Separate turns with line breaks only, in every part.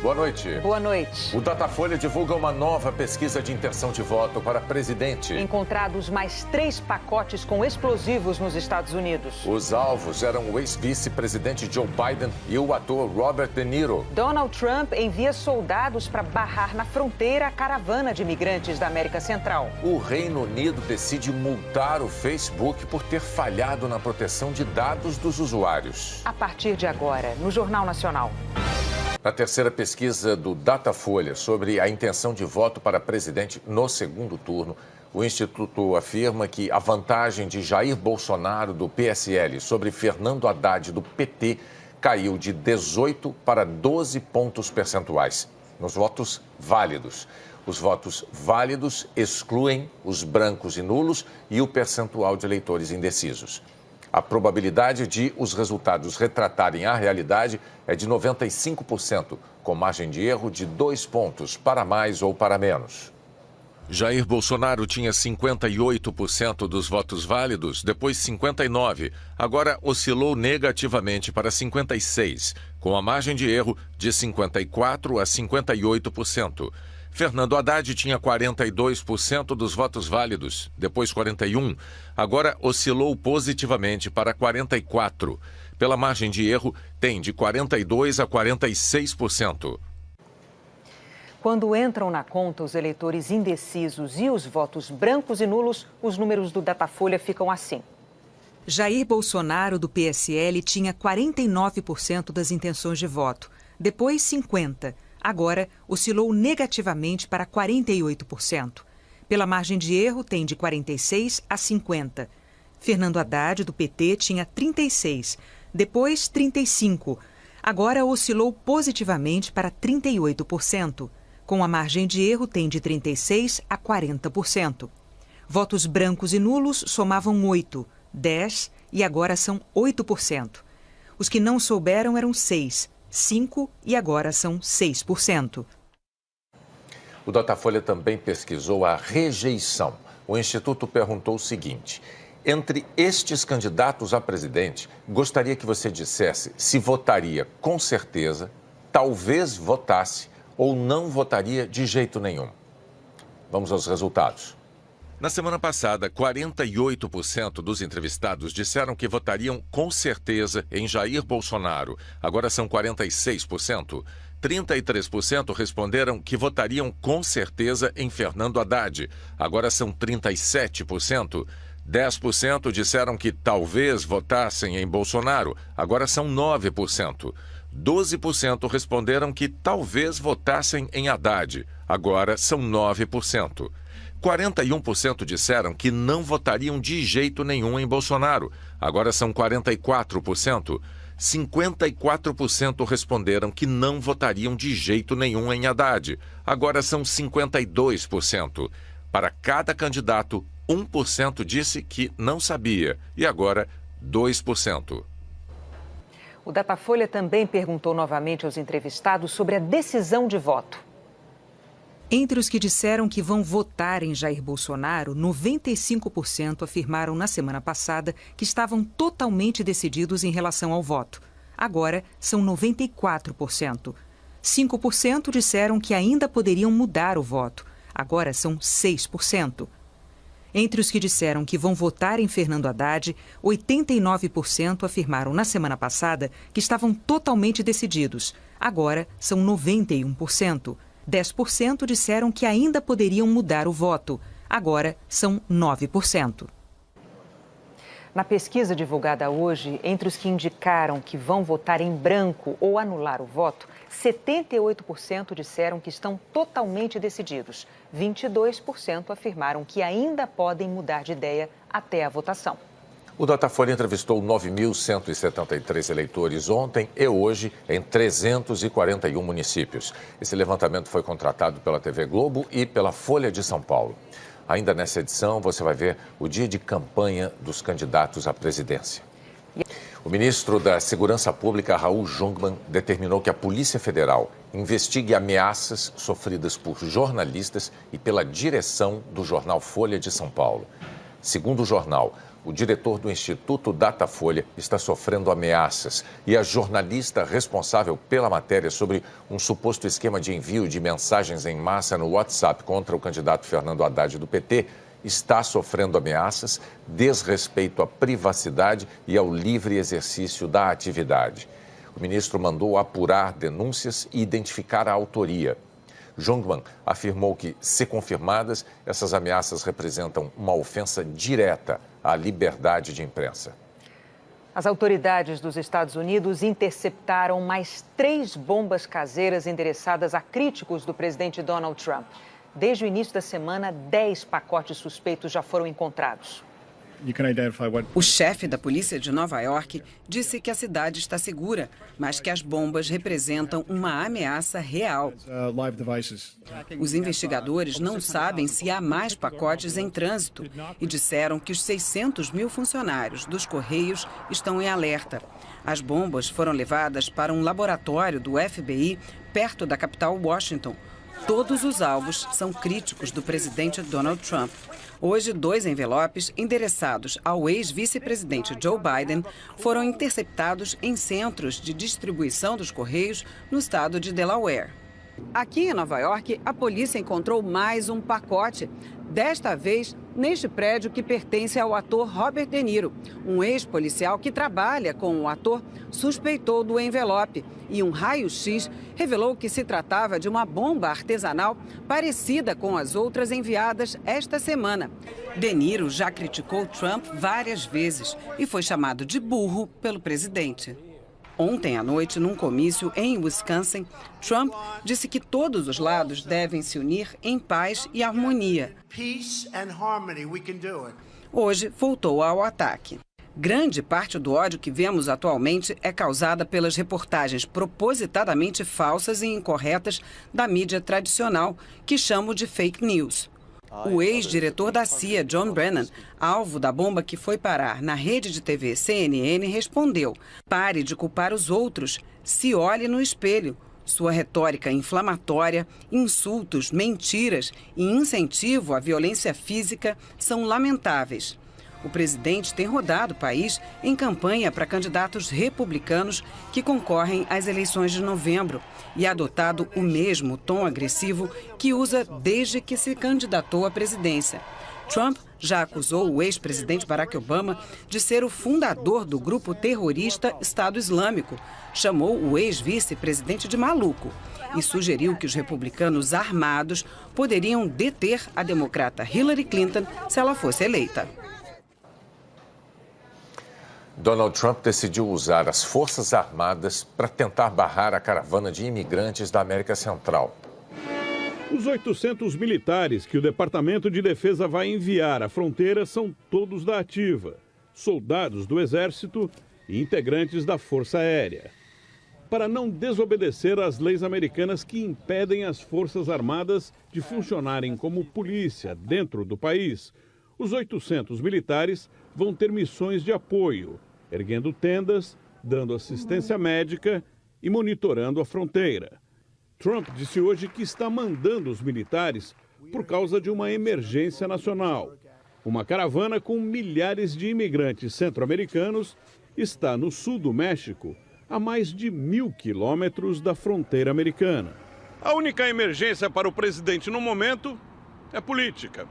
Boa noite.
Boa noite.
O Datafolha divulga uma nova pesquisa de intenção de voto para presidente.
Encontrados mais 3 pacotes com explosivos nos Estados Unidos.
Os alvos eram o ex-vice-presidente Joe Biden e o ator Robert De Niro.
Donald Trump envia soldados para barrar na fronteira a caravana de imigrantes da América Central.
O Reino Unido decide multar o Facebook por ter falhado na proteção de dados dos usuários.
A partir de agora, no Jornal Nacional.
Na terceira pesquisa do Datafolha sobre a intenção de voto para presidente no segundo turno, o Instituto afirma que a vantagem de Jair Bolsonaro, do PSL, sobre Fernando Haddad, do PT, caiu de 18 para 12 pontos percentuais nos votos válidos. Os votos válidos excluem os brancos e nulos e o percentual de eleitores indecisos. A probabilidade de os resultados retratarem a realidade é de 95%, com margem de erro de 2 pontos, para mais ou para menos. Jair Bolsonaro tinha 58% dos votos válidos, depois 59%. Agora oscilou negativamente para 56%, com a margem de erro de 54% a 58%. Fernando Haddad tinha 42% dos votos válidos, depois 41%. Agora oscilou positivamente para 44%. Pela margem de erro, tem de 42% a 46%.
Quando entram na conta os eleitores indecisos e os votos brancos e nulos, os números do Datafolha ficam assim.
Jair Bolsonaro, do PSL, tinha 49% das intenções de voto, depois 50%. Agora oscilou negativamente para 48%. Pela margem de erro, tem de 46% a 50%. Fernando Haddad, do PT, tinha 36%, depois 35%. Agora oscilou positivamente para 38%. Com a margem de erro, tem de 36% a 40%. Votos brancos e nulos somavam 8%, 10% e agora são 8%. Os que não souberam eram 6%. 5% e agora são 6%.
O Datafolha também pesquisou a rejeição. O Instituto perguntou o seguinte: entre estes candidatos a presidente, gostaria que você dissesse se votaria com certeza, talvez votasse ou não votaria de jeito nenhum. Vamos aos resultados. Na semana passada, 48% dos entrevistados disseram que votariam com certeza em Jair Bolsonaro. Agora são 46%. 33% responderam que votariam com certeza em Fernando Haddad. Agora são 37%. 10% disseram que talvez votassem em Bolsonaro. Agora são 9%. 12% responderam que talvez votassem em Haddad. Agora são 9%. 41% disseram que não votariam de jeito nenhum em Bolsonaro. Agora são 44%. 54% responderam que não votariam de jeito nenhum em Haddad. Agora são 52%. Para cada candidato, 1% disse que não sabia. E agora, 2%.
O Datafolha também perguntou novamente aos entrevistados sobre a decisão de voto.
Entre os que disseram que vão votar em Jair Bolsonaro, 95% afirmaram na semana passada que estavam totalmente decididos em relação ao voto. Agora são 94%. 5% disseram que ainda poderiam mudar o voto. Agora são 6%. Entre os que disseram que vão votar em Fernando Haddad, 89% afirmaram na semana passada que estavam totalmente decididos. Agora são 91%. 10% disseram que ainda poderiam mudar o voto. Agora são 9%.
Na pesquisa divulgada hoje, entre os que indicaram que vão votar em branco ou anular o voto, 78% disseram que estão totalmente decididos. 22% afirmaram que ainda podem mudar de ideia até a votação.
O Datafolha entrevistou 9.173 eleitores ontem e hoje em 341 municípios. Esse levantamento foi contratado pela TV Globo e pela Folha de São Paulo. Ainda nessa edição, você vai ver o dia de campanha dos candidatos à presidência. O ministro da Segurança Pública, Raul Jungmann, determinou que a Polícia Federal investigue ameaças sofridas por jornalistas e pela direção do jornal Folha de São Paulo. Segundo o jornal, O diretor do Instituto Datafolha está sofrendo ameaças e a jornalista responsável pela matéria sobre um suposto esquema de envio de mensagens em massa no WhatsApp contra o candidato Fernando Haddad do PT está sofrendo ameaças, desrespeito à privacidade e ao livre exercício da atividade. O ministro mandou apurar denúncias e identificar a autoria. Jungmann afirmou que, se confirmadas, essas ameaças representam uma ofensa direta à liberdade de imprensa.
As autoridades dos Estados Unidos interceptaram mais 3 bombas caseiras endereçadas a críticos do presidente Donald Trump. Desde o início da semana, 10 pacotes suspeitos já foram encontrados.
O chefe da polícia de Nova York disse que a cidade está segura, mas que as bombas representam uma ameaça real. Os investigadores não sabem se há mais pacotes em trânsito e disseram que os 600 mil funcionários dos Correios estão em alerta. As bombas foram levadas para um laboratório do FBI perto da capital Washington. Todos os alvos são críticos do presidente Donald Trump. Hoje, 2 envelopes endereçados ao ex-vice-presidente Joe Biden foram interceptados em centros de distribuição dos Correios no estado de Delaware. Aqui em Nova York, a polícia encontrou mais um pacote. Desta vez, neste prédio que pertence ao ator Robert De Niro. Um ex-policial que trabalha com o ator suspeitou do envelope e um raio-x revelou que se tratava de uma bomba artesanal parecida com as outras enviadas esta semana. De Niro já criticou Trump várias vezes e foi chamado de burro pelo presidente. Ontem à noite, num comício em Wisconsin, Trump disse que todos os lados devem se unir em paz e harmonia. Hoje, voltou ao ataque. Grande parte do ódio que vemos atualmente é causada pelas reportagens propositadamente falsas e incorretas da mídia tradicional, que chamo de fake news. O ex-diretor da CIA, John Brennan, alvo da bomba que foi parar na rede de TV CNN, respondeu: "Pare de culpar os outros, se olhe no espelho." Sua retórica inflamatória, insultos, mentiras e incentivo à violência física são lamentáveis. O presidente tem rodado o país em campanha para candidatos republicanos que concorrem às eleições de novembro e adotado o mesmo tom agressivo que usa desde que se candidatou à presidência. Trump já acusou o ex-presidente Barack Obama de ser o fundador do grupo terrorista Estado Islâmico, chamou o ex-vice-presidente de maluco e sugeriu que os republicanos armados poderiam deter a democrata Hillary Clinton se ela fosse eleita.
Donald Trump decidiu usar as Forças Armadas para tentar barrar a caravana de imigrantes da América Central.
Os 800 militares que o Departamento de Defesa vai enviar à fronteira são todos da ativa, soldados do Exército e integrantes da Força Aérea. Para não desobedecer às leis americanas que impedem as Forças Armadas de funcionarem como polícia dentro do país, os 800 militares vão ter missões de apoio, erguendo tendas, dando assistência médica e monitorando a fronteira. Trump disse hoje que está mandando os militares por causa de uma emergência nacional. Uma caravana com milhares de imigrantes centro-americanos está no sul do México, a mais de 1.000 quilômetros da fronteira americana. A única emergência para o presidente no momento é política.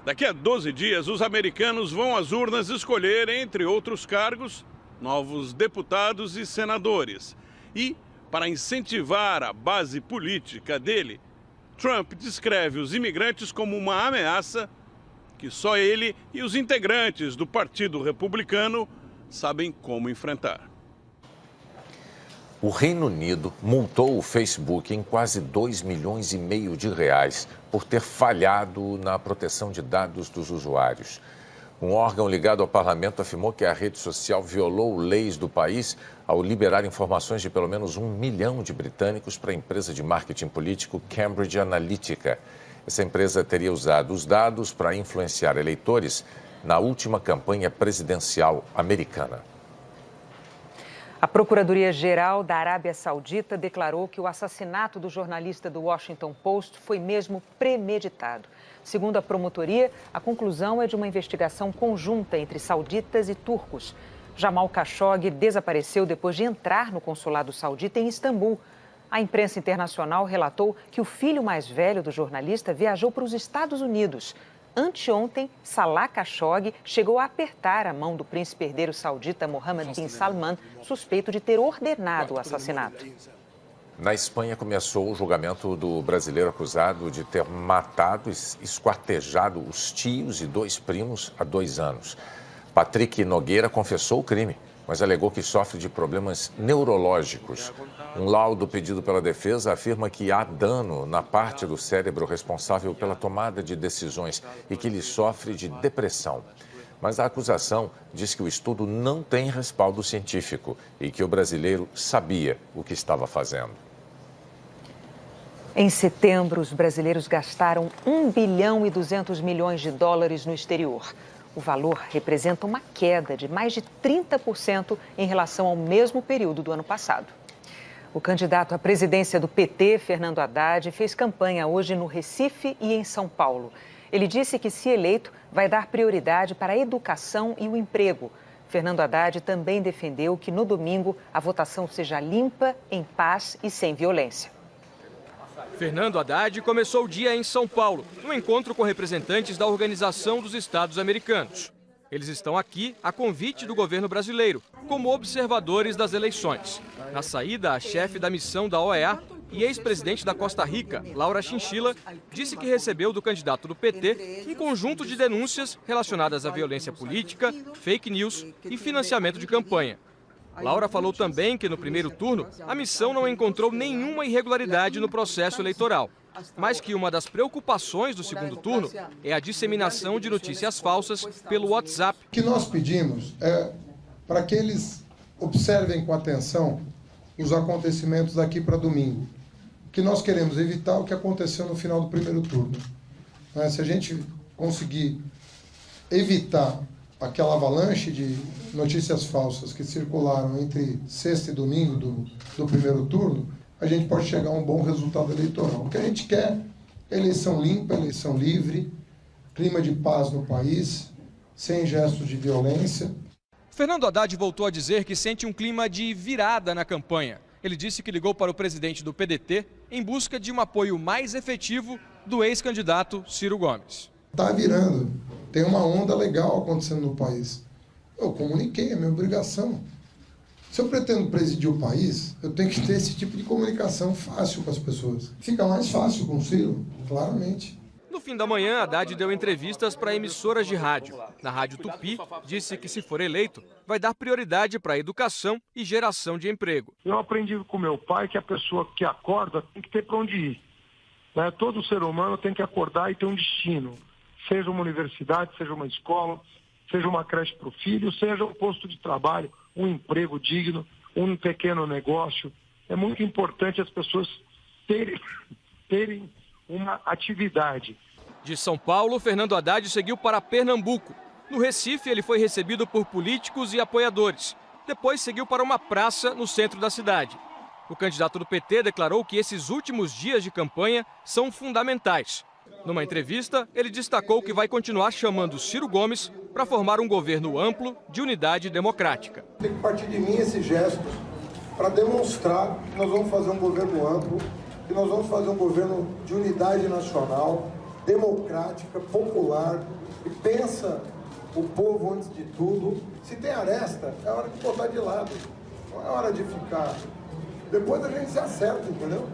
Daqui a 12 dias, os americanos vão às urnas escolher, entre outros cargos, novos deputados e senadores. E, para incentivar a base política dele, Trump descreve os imigrantes como uma ameaça que só ele e os integrantes do Partido Republicano sabem como enfrentar.
O Reino Unido multou o Facebook em quase 2,5 milhões de reais por ter falhado na proteção de dados dos usuários. Um órgão ligado ao parlamento afirmou que a rede social violou leis do país ao liberar informações de pelo menos 1 milhão de britânicos para a empresa de marketing político Cambridge Analytica. Essa empresa teria usado os dados para influenciar eleitores na última campanha presidencial americana.
A Procuradoria-Geral da Arábia Saudita declarou que o assassinato do jornalista do Washington Post foi mesmo premeditado. Segundo a promotoria, a conclusão é de uma investigação conjunta entre sauditas e turcos. Jamal Khashoggi desapareceu depois de entrar no consulado saudita em Istambul. A imprensa internacional relatou que o filho mais velho do jornalista viajou para os Estados Unidos. Anteontem, Salah Khashoggi chegou a apertar a mão do príncipe herdeiro saudita Mohammed bin Salman, suspeito de ter ordenado o assassinato.
Na Espanha começou o julgamento do brasileiro acusado de ter matado e esquartejado os tios e 2 primos há 2 anos. Patrick Nogueira confessou o crime, mas alegou que sofre de problemas neurológicos. Um laudo pedido pela defesa afirma que há dano na parte do cérebro responsável pela tomada de decisões e que ele sofre de depressão. Mas a acusação diz que o estudo não tem respaldo científico e que o brasileiro sabia o que estava fazendo.
Em setembro, os brasileiros gastaram 1 bilhão e 200 milhões de dólares no exterior. O valor representa uma queda de mais de 30% em relação ao mesmo período do ano passado. O candidato à presidência do PT, Fernando Haddad, fez campanha hoje no Recife e em São Paulo. Ele disse que, se eleito, vai dar prioridade para a educação e o emprego. Fernando Haddad também defendeu que, no domingo, a votação seja limpa, em paz e sem violência.
Fernando Haddad começou o dia em São Paulo, no encontro com representantes da Organização dos Estados Americanos. Eles estão aqui a convite do governo brasileiro, como observadores das eleições. Na saída, a chefe da missão da OEA e ex-presidente da Costa Rica, Laura Chinchilla, disse que recebeu do candidato do PT um conjunto de denúncias relacionadas à violência política, fake news e financiamento de campanha. Laura falou também que no primeiro turno a missão não encontrou nenhuma irregularidade no processo eleitoral, mas que uma das preocupações do segundo turno é a disseminação de notícias falsas pelo WhatsApp.
O que nós pedimos é para que eles observem com atenção os acontecimentos daqui para domingo. O que nós queremos evitar o que aconteceu no final do primeiro turno. Se a gente conseguir evitar aquela avalanche de notícias falsas que circularam entre sexta e domingo do primeiro turno, a gente pode chegar a um bom resultado eleitoral. O que a gente quer é eleição limpa, eleição livre, clima de paz no país, sem gestos de violência.
Fernando Haddad voltou a dizer que sente um clima de virada na campanha. Ele disse que ligou para o presidente do PDT em busca de um apoio mais efetivo do ex-candidato Ciro Gomes.
Está virando. Tem uma onda legal acontecendo no país. Eu comuniquei, é minha obrigação. Se eu pretendo presidir o país, eu tenho que ter esse tipo de comunicação fácil com as pessoas. Fica mais fácil com o Ciro, claramente.
No fim da manhã, Haddad deu entrevistas para emissoras de rádio. Na Rádio Tupi, disse que, se for eleito, vai dar prioridade para a educação e geração de emprego.
Eu aprendi com meu pai que a pessoa que acorda tem que ter para onde ir. Todo ser humano tem que acordar e ter um destino. Seja uma universidade, seja uma escola, seja uma creche para o filho, seja um posto de trabalho, um emprego digno, um pequeno negócio. É muito importante as pessoas terem uma atividade.
De São Paulo, Fernando Haddad seguiu para Pernambuco. No Recife, ele foi recebido por políticos e apoiadores. Depois seguiu para uma praça no centro da cidade. O candidato do PT declarou que esses últimos dias de campanha são fundamentais. Numa entrevista, ele destacou que vai continuar chamando Ciro Gomes para formar um governo amplo de unidade democrática.
Tem que partir de mim esse gesto para demonstrar que nós vamos fazer um governo amplo, que nós vamos fazer um governo de unidade nacional, democrática, popular, que pensa o povo antes de tudo. Se tem aresta, é hora de botar de lado, não é hora de ficar. Depois a gente se acerta, entendeu?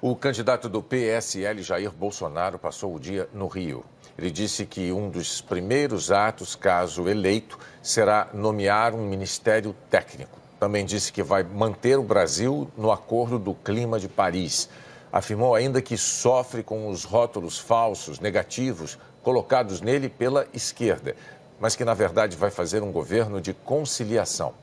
O candidato do PSL, Jair Bolsonaro, passou o dia no Rio. Ele disse que um dos primeiros atos, caso eleito, será nomear um ministério técnico. Também disse que vai manter o Brasil no Acordo do Clima de Paris. Afirmou ainda que sofre com os rótulos falsos, negativos, colocados nele pela esquerda, mas que, na verdade, vai fazer um governo de conciliação.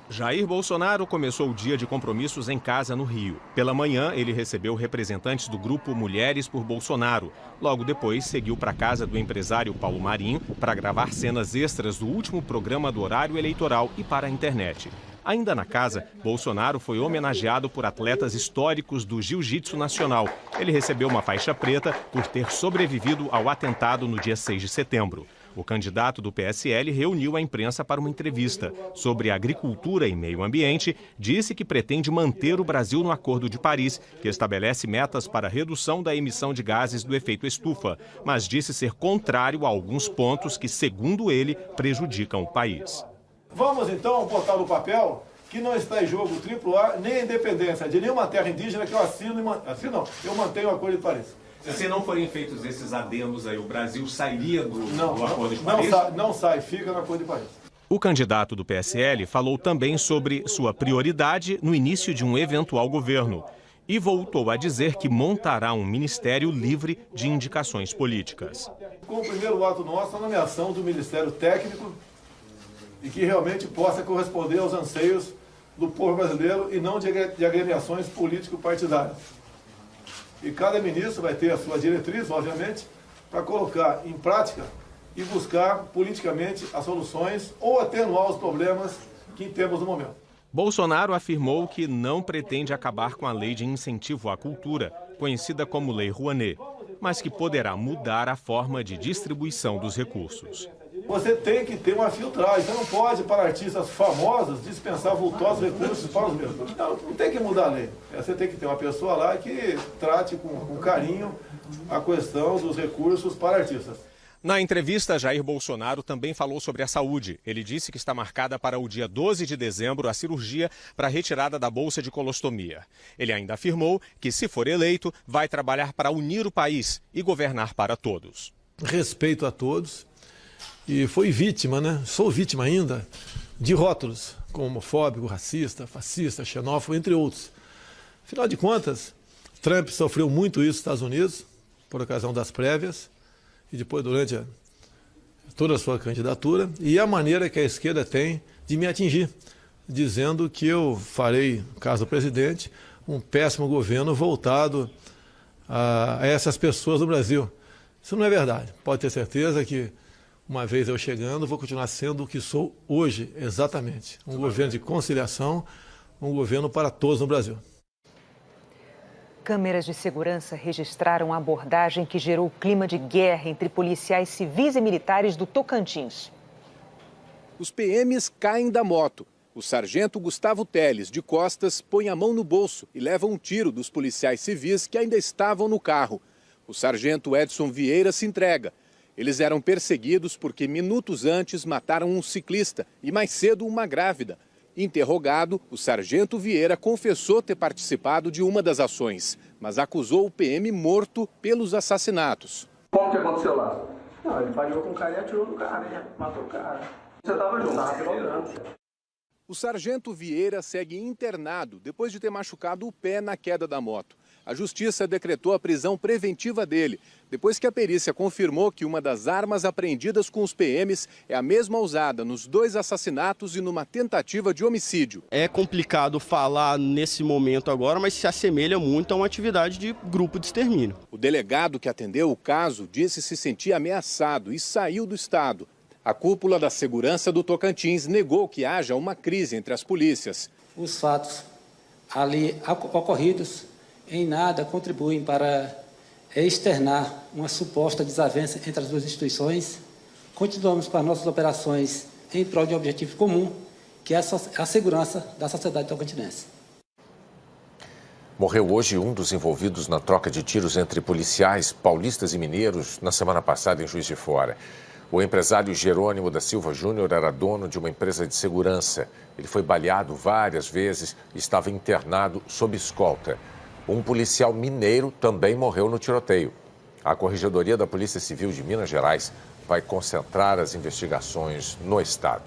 Jair Bolsonaro começou o dia de compromissos em casa no Rio. Pela manhã, ele recebeu representantes do grupo Mulheres por Bolsonaro. Logo depois, seguiu para a casa do empresário Paulo Marinho para gravar cenas extras do último programa do horário eleitoral e para a internet. Ainda na casa, Bolsonaro foi homenageado por atletas históricos do Jiu-Jitsu Nacional. Ele recebeu uma faixa preta por ter sobrevivido ao atentado no dia 6 de setembro. O candidato do PSL reuniu a imprensa para uma entrevista. Sobre agricultura e meio ambiente, disse que pretende manter o Brasil no Acordo de Paris, que estabelece metas para a redução da emissão de gases do efeito estufa, mas disse ser contrário a alguns pontos que, segundo ele, prejudicam o país.
Vamos então botar no papel que não está em jogo o AAA nem a independência de nenhuma terra indígena que eu eu mantenho o Acordo de Paris.
Se não forem feitos esses adendos aí, o Brasil sairia do Acordo de Paris?
Não sai, fica no Acordo de Paris.
O candidato do PSL falou também sobre sua prioridade no início de um eventual governo e voltou a dizer que montará um ministério livre de indicações políticas.
Com o primeiro ato nosso, a nomeação do Ministério Técnico e que realmente possa corresponder aos anseios do povo brasileiro e não de agremiações político-partidárias. E cada ministro vai ter a sua diretriz, obviamente, para colocar em prática e buscar politicamente as soluções ou atenuar os problemas que temos no momento.
Bolsonaro afirmou que não pretende acabar com a lei de incentivo à cultura, conhecida como Lei Rouanet, mas que poderá mudar a forma de distribuição dos recursos.
Você tem que ter uma filtragem, você não pode, para artistas famosos, dispensar vultosos recursos para os mesmos. Não tem que mudar a lei. Você tem que ter uma pessoa lá que trate com carinho a questão dos recursos para artistas.
Na entrevista, Jair Bolsonaro também falou sobre a saúde. Ele disse que está marcada para o dia 12 de dezembro a cirurgia para a retirada da bolsa de colostomia. Ele ainda afirmou que, se for eleito, vai trabalhar para unir o país e governar para todos.
Respeito a todos. E foi vítima, sou vítima ainda, de rótulos como homofóbico, racista, fascista, xenófobo, entre outros. Afinal de contas, Trump sofreu muito isso nos Estados Unidos, por ocasião das prévias, e depois durante toda a sua candidatura, e a maneira que a esquerda tem de me atingir, dizendo que eu farei, caso presidente, um péssimo governo voltado a essas pessoas do Brasil. Isso não é verdade. Pode ter certeza que, uma vez eu chegando, vou continuar sendo o que sou hoje, exatamente. Um governo de conciliação, um governo para todos no Brasil.
Câmeras de segurança registraram a abordagem que gerou clima de guerra entre policiais civis e militares do Tocantins.
Os PMs caem da moto. O sargento Gustavo Teles, de costas, põe a mão no bolso e leva um tiro dos policiais civis que ainda estavam no carro. O sargento Edson Vieira se entrega. Eles eram perseguidos porque minutos antes mataram um ciclista e mais cedo uma grávida. Interrogado, o sargento Vieira confessou ter participado de uma das ações, mas acusou o PM morto pelos assassinatos.
Como que aconteceu lá? Não, ele falhou com o cara e atirou no cara, né? Matou o cara. Você estava junto? Estava pilotando.
O sargento Vieira segue internado depois de ter machucado o pé na queda da moto. A justiça decretou a prisão preventiva dele, depois que a perícia confirmou que uma das armas apreendidas com os PMs é a mesma usada nos 2 assassinatos e numa tentativa de homicídio.
É complicado falar nesse momento agora, mas se assemelha muito a uma atividade de grupo de extermínio.
O delegado que atendeu o caso disse se sentir ameaçado e saiu do estado. A cúpula da segurança do Tocantins negou que haja uma crise entre as polícias.
Os fatos ali ocorridos em nada contribuem para externar uma suposta desavença entre as duas instituições. Continuamos com as nossas operações em prol de um objetivo comum, que é a segurança da sociedade tocantinense.
Morreu hoje um dos envolvidos na troca de tiros entre policiais paulistas e mineiros na semana passada em Juiz de Fora. O empresário Jerônimo da Silva Júnior era dono de uma empresa de segurança. Ele foi baleado várias vezes e estava internado sob escolta. Um policial mineiro também morreu no tiroteio. A Corregedoria da Polícia Civil de Minas Gerais vai concentrar as investigações no estado.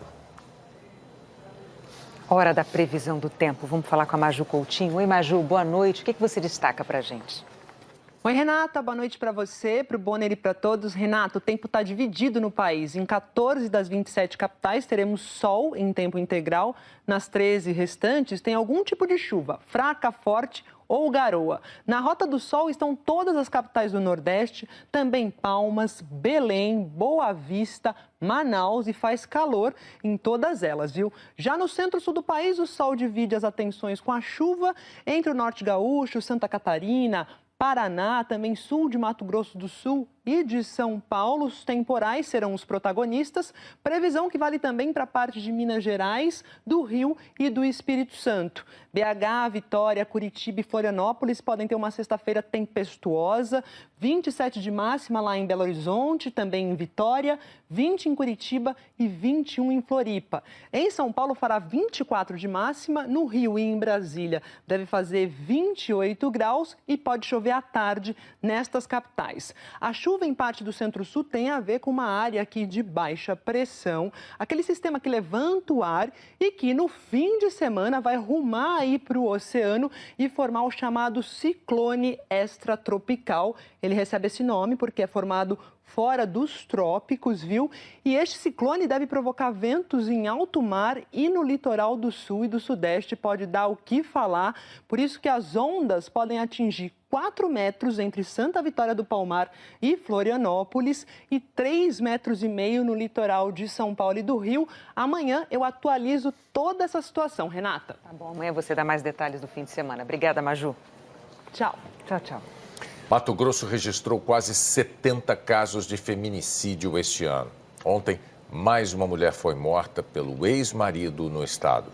Hora da previsão do tempo. Vamos falar com a Maju Coutinho. Oi, Maju, boa noite. O que você destaca para a gente?
Oi, Renata, boa noite para você, para o Bonner e para todos. Renato, o tempo está dividido no país. Em 14 das 27 capitais teremos sol em tempo integral. Nas 13 restantes tem algum tipo de chuva, fraca, forte ou garoa. Na Rota do Sol estão todas as capitais do Nordeste, também Palmas, Belém, Boa Vista, Manaus, e faz calor em todas elas, viu? Já no centro-sul do país, o sol divide as atenções com a chuva entre o Norte Gaúcho, Santa Catarina, Paraná, também sul de Mato Grosso do Sul e de São Paulo. Os temporais serão os protagonistas. Previsão que vale também para a parte de Minas Gerais, do Rio e do Espírito Santo. BH, Vitória, Curitiba e Florianópolis podem ter uma sexta-feira tempestuosa. 27 de máxima lá em Belo Horizonte, também em Vitória, 20 em Curitiba e 21 em Floripa. Em São Paulo fará 24 de máxima, no Rio e em Brasília deve fazer 28 graus e pode chover à tarde nestas capitais. A chuva em parte do centro-sul tem a ver com uma área aqui de baixa pressão, aquele sistema que levanta o ar e que no fim de semana vai rumar aí para o oceano e formar o chamado ciclone extratropical. Ele recebe esse nome porque é formado fora dos trópicos, viu? E este ciclone deve provocar ventos em alto mar e no litoral do sul e do sudeste, pode dar o que falar. Por isso que as ondas podem atingir 4 metros entre Santa Vitória do Palmar e Florianópolis e 3,5 metros no litoral de São Paulo e do Rio. Amanhã eu atualizo toda essa situação, Renata.
Tá bom, amanhã você dá mais detalhes do fim de semana. Obrigada, Maju.
Tchau.
Tchau, tchau.
Mato Grosso registrou quase 70 casos de feminicídio este ano. Ontem, mais uma mulher foi morta pelo ex-marido no estado.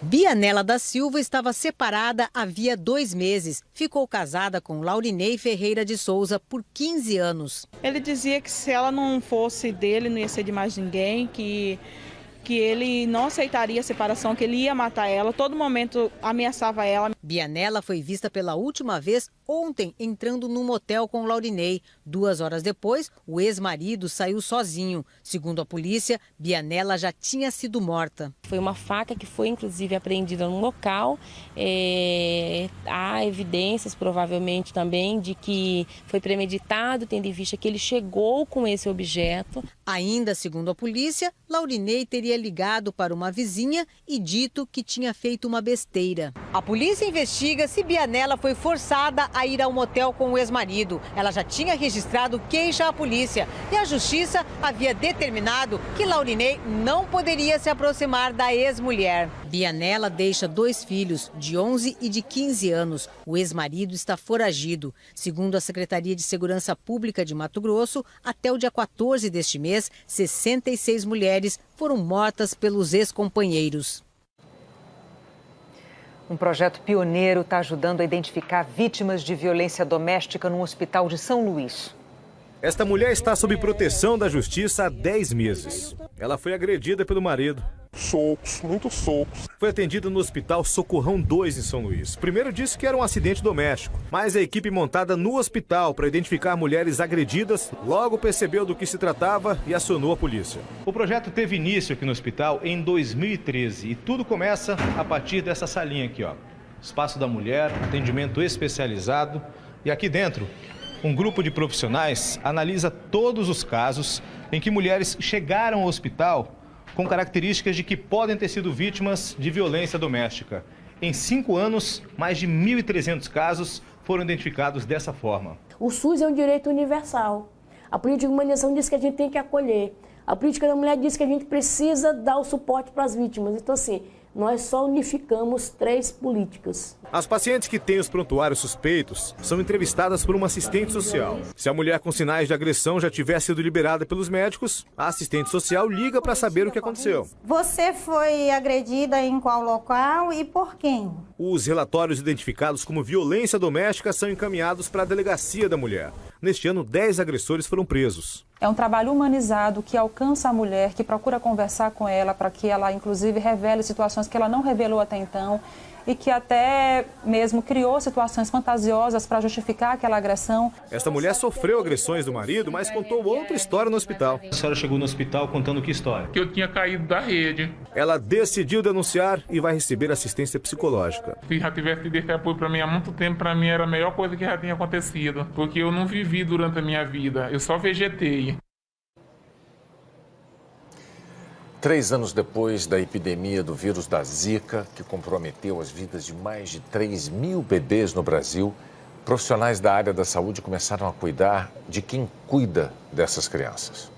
Bianela da Silva estava separada havia 2 meses. Ficou casada com Laurinei Ferreira de Souza por 15 anos.
Ele dizia que se ela não fosse dele, não ia ser de mais ninguém, que ele não aceitaria a separação, que ele ia matar ela. Todo momento ameaçava ela.
Bianela foi vista pela última vez ontem entrando num motel com Laurinei. 2 horas depois, o ex-marido saiu sozinho. Segundo a polícia, Bianela já tinha sido morta.
Foi uma faca que foi inclusive apreendida no local. Há evidências provavelmente também de que foi premeditado, tendo em vista que ele chegou com esse objeto.
Ainda segundo a polícia, Laurinei teria ligado para uma vizinha e dito que tinha feito uma besteira. A polícia investiga se Bianela foi forçada a ir ao motel com o ex-marido. Ela já tinha registrado queixa à polícia e a justiça havia determinado que Laurinei não poderia se aproximar da ex-mulher. Bianela deixa 2 filhos, de 11 e de 15 anos. O ex-marido está foragido. Segundo a Secretaria de Segurança Pública de Mato Grosso, até o dia 14 deste mês, 66 mulheres foram mortas pelos ex-companheiros.
Um projeto pioneiro está ajudando a identificar vítimas de violência doméstica no hospital de São Luís.
Esta mulher está sob proteção da justiça há 10 meses. Ela foi agredida pelo marido.
Socos, muitos socos.
Foi atendida no hospital Socorrão 2 em São Luís. Primeiro disse que era um acidente doméstico, mas a equipe montada no hospital para identificar mulheres agredidas logo percebeu do que se tratava e acionou a polícia. O projeto teve início aqui no hospital em 2013 e tudo começa a partir dessa salinha aqui, ó. Espaço da mulher, atendimento especializado e aqui dentro um grupo de profissionais analisa todos os casos em que mulheres chegaram ao hospital com características de que podem ter sido vítimas de violência doméstica. Em 5 anos, mais de 1.300 casos foram identificados dessa forma.
O SUS é um direito universal. A política de humanização diz que a gente tem que acolher. A política da mulher diz que a gente precisa dar o suporte para as vítimas. Então, assim, nós só unificamos 3 políticas.
As pacientes que têm os prontuários suspeitos são entrevistadas por uma assistente social. Se a mulher com sinais de agressão já tiver sido liberada pelos médicos, a assistente social liga para saber o que aconteceu.
Você foi agredida em qual local e por quem?
Os relatórios identificados como violência doméstica são encaminhados para a delegacia da mulher. Neste ano, 10 agressores foram presos.
É um trabalho humanizado que alcança a mulher, que procura conversar com ela para que ela, inclusive, revele situações que ela não revelou até então. e que até mesmo criou situações fantasiosas para justificar aquela agressão.
Esta mulher sofreu agressões do marido, mas contou outra história no hospital.
A senhora chegou no hospital contando que história?
Que eu tinha caído da rede.
Ela decidiu denunciar e vai receber assistência psicológica.
Se já tivesse tido esse apoio para mim há muito tempo, para mim era a melhor coisa que já tinha acontecido. Porque eu não vivi durante a minha vida, eu só vegetei.
3 anos depois da epidemia do vírus da Zika, que comprometeu as vidas de mais de 3.000 bebês no Brasil, profissionais da área da saúde começaram a cuidar de quem cuida dessas crianças.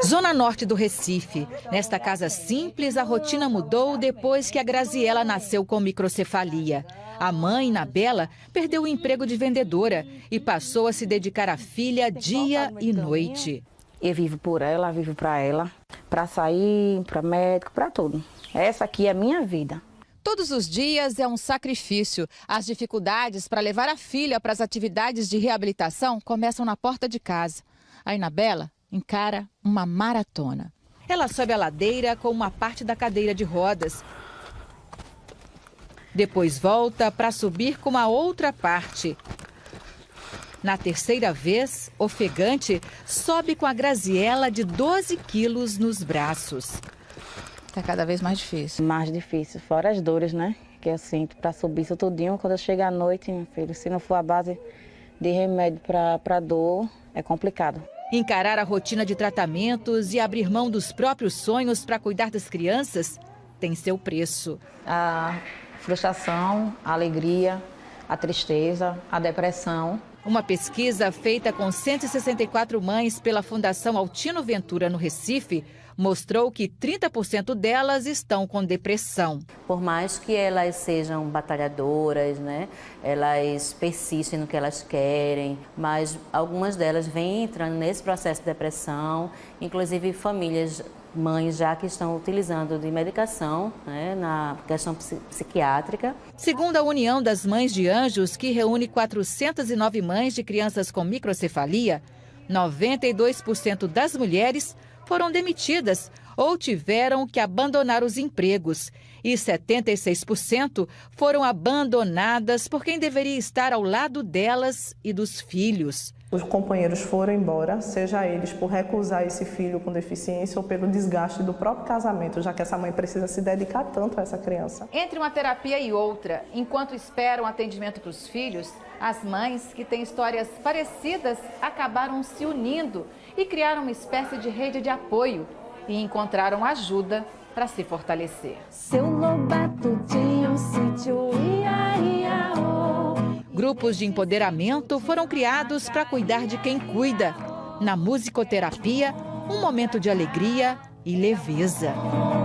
Zona Norte do Recife. Nesta casa simples, a rotina mudou depois que a Graziela nasceu com microcefalia. A mãe, Nabela, perdeu o emprego de vendedora e passou a se dedicar à filha dia e noite.
Eu vivo por ela, vivo para ela, para sair, para médico, para tudo. Essa aqui é a minha vida.
Todos os dias é um sacrifício. As dificuldades para levar a filha para as atividades de reabilitação começam na porta de casa. A Inabela encara uma maratona. Ela sobe a ladeira com uma parte da cadeira de rodas. Depois volta para subir com a outra parte. Na terceira vez, ofegante, sobe com a Graziela de 12 quilos nos braços. Está cada vez mais difícil.
Mais difícil, fora as dores, né? Que eu sinto para subir isso tudinho. Quando eu chego à noite, meu filho, se não for a base de remédio para dor, é complicado.
Encarar a rotina de tratamentos e abrir mão dos próprios sonhos para cuidar das crianças tem seu preço.
A frustração, a alegria, a tristeza, a depressão.
Uma pesquisa feita com 164 mães pela Fundação Altino Ventura no Recife mostrou que 30% delas estão com depressão.
Por mais que elas sejam batalhadoras, né, elas persistem no que elas querem, mas algumas delas vêm entrando nesse processo de depressão, inclusive famílias, mães já que estão utilizando de medicação, né, na questão psiquiátrica.
Segundo a União das Mães de Anjos, que reúne 409 mães de crianças com microcefalia, 92% das mulheres foram demitidas ou tiveram que abandonar os empregos. E 76% foram abandonadas por quem deveria estar ao lado delas e dos filhos.
Os companheiros foram embora, seja eles por recusar esse filho com deficiência ou pelo desgaste do próprio casamento, já que essa mãe precisa se dedicar tanto a essa criança.
Entre uma terapia e outra, enquanto esperam atendimento para os filhos, as mães que têm histórias parecidas acabaram se unindo e criaram uma espécie de rede de apoio e encontraram ajuda para se fortalecer.
Seu Lobato tinha um sítio, ia, ia, oh.
Grupos de empoderamento foram criados para cuidar de quem cuida. Na musicoterapia, um momento de alegria e leveza.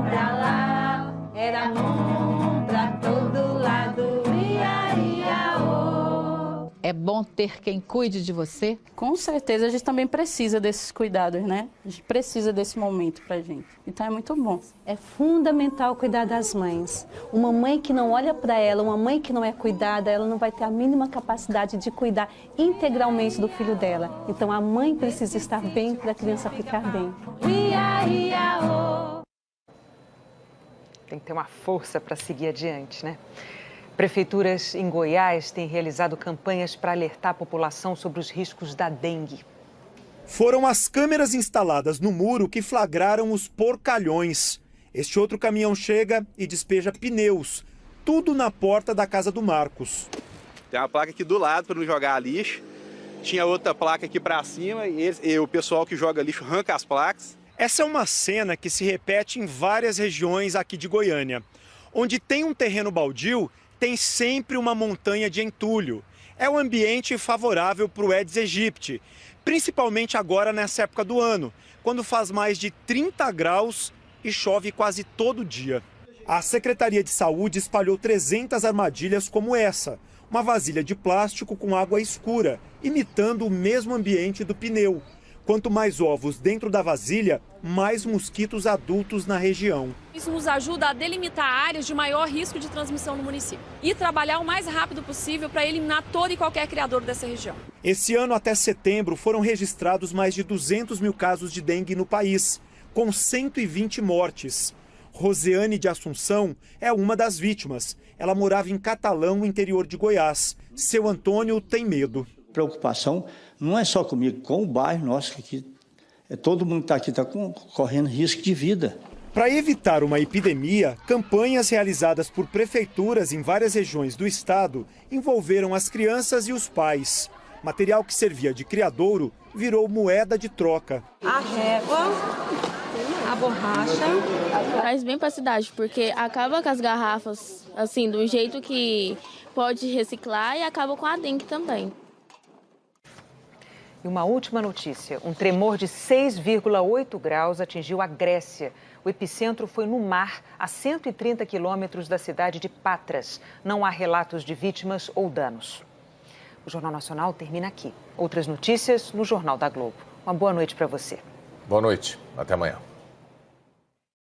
Pra lá, era bom pra todo lado, ia, ia, oh.
É bom ter quem cuide de você?
Com certeza, a gente também precisa desses cuidados, né? A gente precisa desse momento pra gente. Então é muito bom.
É fundamental cuidar das mães. Uma mãe que não olha para ela, uma mãe que não é cuidada, ela não vai ter a mínima capacidade de cuidar integralmente do filho dela. Então a mãe precisa estar bem para a criança ficar bem.
Ia, ia, oh.
Tem que ter uma força para seguir adiante, né? Prefeituras em Goiás têm realizado campanhas para alertar a população sobre os riscos da dengue.
Foram as câmeras instaladas no muro que flagraram os porcalhões. Este outro caminhão chega e despeja pneus, tudo na porta da casa do Marcos.
Tem uma placa aqui do lado para não jogar lixo. Tinha outra placa aqui para cima e o pessoal que joga lixo arranca as placas.
Essa é uma cena que se repete em várias regiões aqui de Goiânia. Onde tem um terreno baldio, tem sempre uma montanha de entulho. É um ambiente favorável para o Aedes aegypti, principalmente agora nessa época do ano, quando faz mais de 30 graus e chove quase todo dia. A Secretaria de Saúde espalhou 300 armadilhas como essa, uma vasilha de plástico com água escura, imitando o mesmo ambiente do pneu. Quanto mais ovos dentro da vasilha, mais mosquitos adultos na região.
Isso nos ajuda a delimitar áreas de maior risco de transmissão no município e trabalhar o mais rápido possível para eliminar todo e qualquer criador dessa região.
Esse ano, até setembro, foram registrados mais de 200 mil casos de dengue no país, com 120 mortes. Roseane de Assunção é uma das vítimas. Ela morava em Catalão, no interior de Goiás. Seu Antônio tem medo.
Preocupação não é só comigo, com o bairro nosso, que aqui, todo mundo que está aqui está correndo risco de vida.
Para evitar uma epidemia, campanhas realizadas por prefeituras em várias regiões do estado envolveram as crianças e os pais. Material que servia de criadouro virou moeda de troca.
A régua, a borracha.
Faz bem para a cidade, porque acaba com as garrafas, assim, do jeito que pode reciclar e acaba com a dengue também.
E uma última notícia. Um tremor de 6,8 graus atingiu a Grécia. O epicentro foi no mar, a 130 quilômetros da cidade de Patras. Não há relatos de vítimas ou danos. O Jornal Nacional termina aqui. Outras notícias no Jornal da Globo. Uma boa noite para você.
Boa noite. Até amanhã.